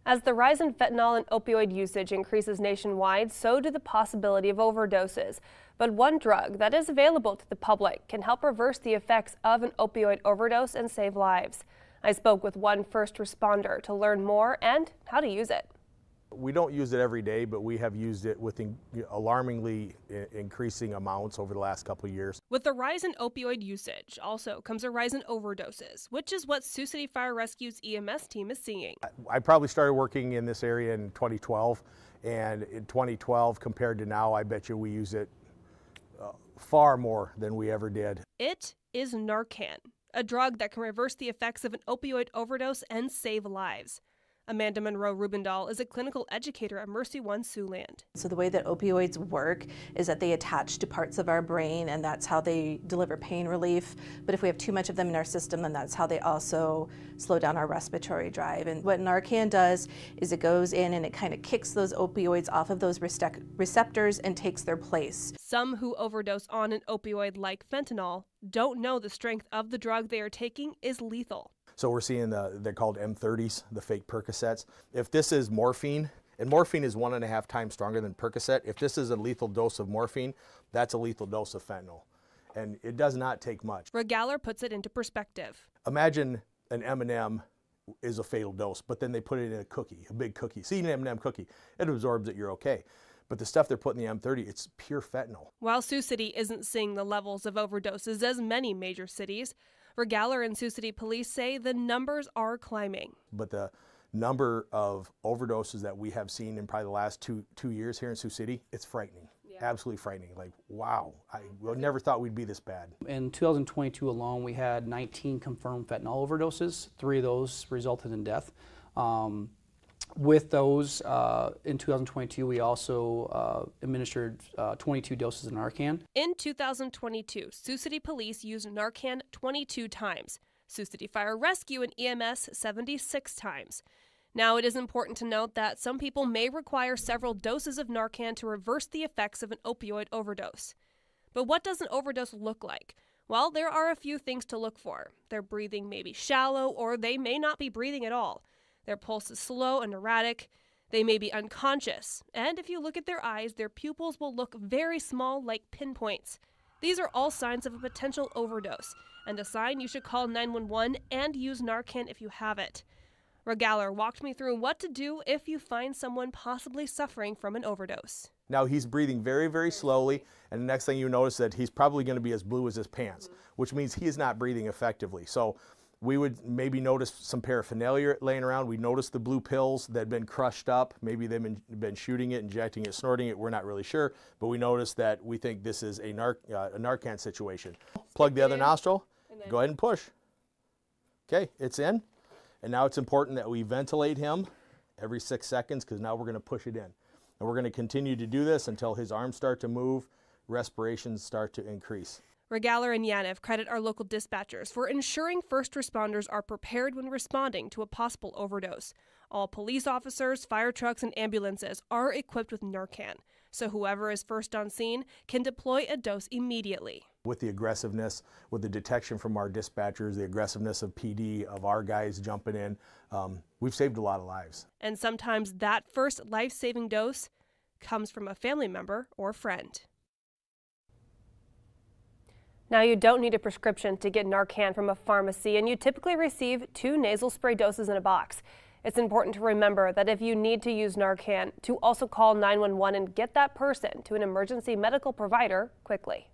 As the rise in fentanyl and opioid usage increases nationwide, so do the possibility of overdoses. But one drug that is available to the public can help reverse the effects of an opioid overdose and save lives. I spoke with one first responder to learn more and how to use it. We don't use it every day, but we have used it with alarmingly increasing amounts over the last couple of years. With the rise in opioid usage also comes a rise in overdoses, which is what Sioux City Fire Rescue's EMS team is seeing. I probably started working in this area in 2012, and in 2012 compared to now, I bet you we use it far more than we ever did. It is Narcan, a drug that can reverse the effects of an opioid overdose and save lives. Amanda Monroe Rubendahl is a clinical educator at Mercy One Siouxland. So the way that opioids work is that they attach to parts of our brain, and that's how they deliver pain relief. But if we have too much of them in our system, then that's how they also slow down our respiratory drive. And what Narcan does is it goes in and it kind of kicks those opioids off of those receptors and takes their place. Some who overdose on an opioid like fentanyl don't know the strength of the drug they are taking is lethal. So we're seeing they're called M30s, the fake Percocets. If this is morphine, and morphine is 1.5 times stronger than Percocet, if this is a lethal dose of morphine, that's a lethal dose of fentanyl. And it does not take much. Regaler puts it into perspective. Imagine an M&M is a fatal dose, but then they put it in a cookie, a big cookie. See an M&M cookie, it absorbs it, you're okay. But the stuff they're putting in the M30, it's pure fentanyl. While Sioux City isn't seeing the levels of overdoses as many major cities, Regaler and Sioux City police say the numbers are climbing. But the number of overdoses that we have seen in probably the last two years here in Sioux City, it's frightening. Yeah. Absolutely frightening. Like, wow, I never thought we'd be this bad. In 2022 alone, we had 19 confirmed fentanyl overdoses. 3 of those resulted in death. With those, in 2022, we also administered 22 doses of Narcan. In 2022, Sioux City Police used Narcan 22 times, Sioux City Fire Rescue and EMS 76 times. Now, it is important to note that some people may require several doses of Narcan to reverse the effects of an opioid overdose. But what does an overdose look like? Well, there are a few things to look for. Their breathing may be shallow, or they may not be breathing at all. Their pulse is slow and erratic. They may be unconscious. And if you look at their eyes, their pupils will look very small, like pinpoints. These are all signs of a potential overdose, and a sign you should call 911 and use Narcan if you have it. Regaler walked me through what to do if you find someone possibly suffering from an overdose. Now he's breathing very, very slowly, and the next thing you notice that he's probably going to be as blue as his pants, which means he is not breathing effectively. So we would maybe notice some paraphernalia laying around. We noticed the blue pills that had been crushed up. Maybe they've been shooting it, injecting it, snorting it. We're not really sure, but we noticed that we think this is a Narcan situation. Plug the other nostril, go ahead and push. Okay, it's in. And now it's important that we ventilate him every 6 seconds, because now we're going to push it in. And we're going to continue to do this until his arms start to move, respirations start to increase. Regaler and Yanev credit our local dispatchers for ensuring first responders are prepared when responding to a possible overdose. All police officers, fire trucks, and ambulances are equipped with Narcan, so whoever is first on scene can deploy a dose immediately. With the aggressiveness, with the detection from our dispatchers, the aggressiveness of PD, of our guys jumping in, we've saved a lot of lives. And sometimes that first life-saving dose comes from a family member or friend. Now, you don't need a prescription to get Narcan from a pharmacy, and you typically receive 2 nasal spray doses in a box. It's important to remember that if you need to use Narcan, to also call 911 and get that person to an emergency medical provider quickly.